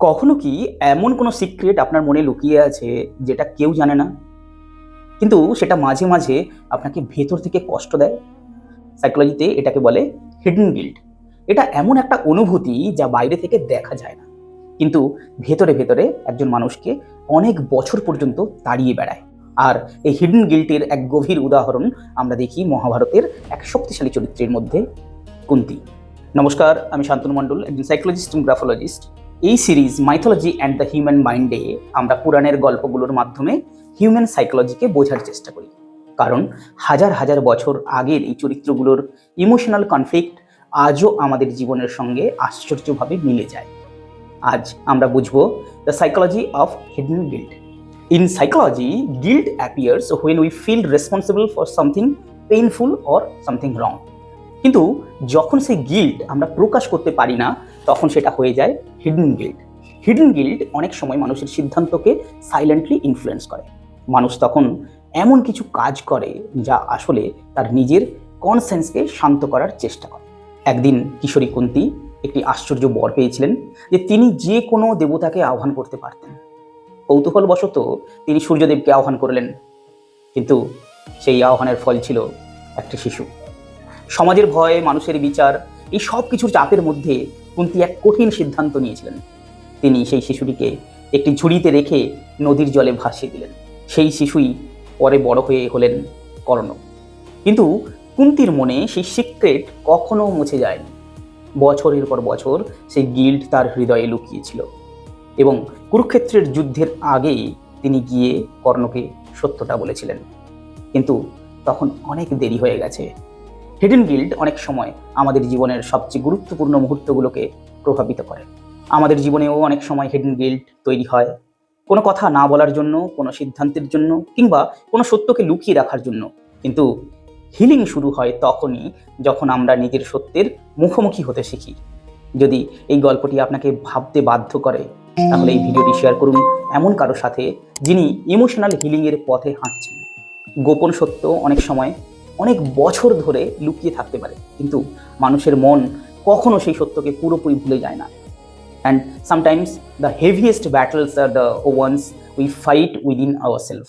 কখনো কি এমন কোনো সিক্রেট আপনার মনে লুকিয়ে আছে যেটা কেউ জানে না, কিন্তু সেটা মাঝে মাঝে আপনাকে ভেতর থেকে কষ্ট দেয়? সাইকোলজিতে এটাকে বলে হিডেন গিল্ট। এটা এমন একটা অনুভূতি যা বাইরে থেকে দেখা যায় না, কিন্তু ভেতরে ভেতরে একজন মানুষকে অনেক বছর পর্যন্ত তাড়িয়ে বেড়ায়। আর এই হিডেন গিল্টের এক গভীর উদাহরণ আমরা দেখি মহাভারতের এক শক্তিশালী চরিত্রের মধ্যে, কুন্তি। নমস্কার, আমি শান্তনু মণ্ডল, একজন সাইকোলজিস্ট এবং গ্রাফোলজিস্ট। এই series mythology and the human মাইন্ডে আমরা পুরাণের গল্পগুলোর মাধ্যমে হিউম্যান সাইকোলজিকে বোঝার চেষ্টা করি, কারণ হাজার হাজার বছর আগের এই চরিত্রগুলোর ইমোশনাল কনফ্লিক্ট আজও আমাদের জীবনের সঙ্গে আশ্চর্যভাবে মিলে যায়। আজ আমরা বুঝবো the psychology of hidden guilt. In psychology, guilt appears when we feel responsible for something painful or something wrong. কিন্তু যখন সেই গিল্ট আমরা প্রকাশ করতে পারি না, তখন সেটা হয়ে যায় হিডেন গিল্ট। হিডেন গিল্ট অনেক সময় মানুষের সিদ্ধান্তকে সাইলেন্টলি ইনফ্লুয়েন্স করে। মানুষ তখন এমন কিছু কাজ করে যা আসলে তার নিজের কনসেন্সকে শান্ত করার চেষ্টা করে। একদিন কিশোরী কুন্তী একটি আশ্চর্য বর পেয়েছিলেন যে তিনি যে কোনো দেবতাকে আহ্বান করতে পারতেন। কৌতূহলবশত তিনি সূর্যদেবকে আহ্বান করলেন, কিন্তু সেই আহ্বানের ফল ছিল একটি শিশু। সমাজের ভয়, মানুষের বিচার, এই সব কিছুর চাপের মধ্যে কুন্তী এক কঠিন সিদ্ধান্ত নিয়েছিলেন। তিনি সেই শিশুটিকে একটি ঝুড়িতে রেখে নদীর জলে ভাসিয়ে দিলেন। সেই শিশুই পরে বড় হয়ে হলেন কর্ণ। কিন্তু কুন্তীর মনে সেই সিক্রেট কখনো মুছে যায়নি। বছরের পর বছর সেই গিল্ট তার হৃদয়ে লুকিয়েছিল, এবং কুরুক্ষেত্রের যুদ্ধের আগেই তিনি গিয়ে কর্ণকে সত্যটা বলেছিলেন। কিন্তু তখন অনেক দেরি হয়ে গেছে। হিডেন গিল্ট অনেক সময় আমাদের জীবনের সবচেয়ে গুরুত্বপূর্ণ মুহূর্তগুলোকে প্রভাবিত করে। আমাদের জীবনেও অনেক সময় হিডেন গিল্ট তৈরি হয়, কোনো কথা না বলার জন্য, কোনো সিদ্ধান্তের জন্য, কিংবা কোনো সত্যকে লুকিয়ে রাখার জন্য। কিন্তু হিলিং শুরু হয় তখনই যখন আমরা নিজের সত্যের মুখোমুখি হতে শিখি। যদি এই গল্পটি আপনাকে ভাবতে বাধ্য করে, তাহলে এই ভিডিওটি শেয়ার করুন এমন কারোর সাথে যিনি ইমোশনাল হিলিংয়ের পথে হাঁটছেন। গোপন সত্য অনেক সময় অনেক বছর ধরে লুকিয়ে থাকতে পারে, কিন্তু মানুষের মন কখনো সেই সত্যকে পুরোপুরি ভুলে যায় না। And sometimes the heaviest battles are the ones we fight within ourself.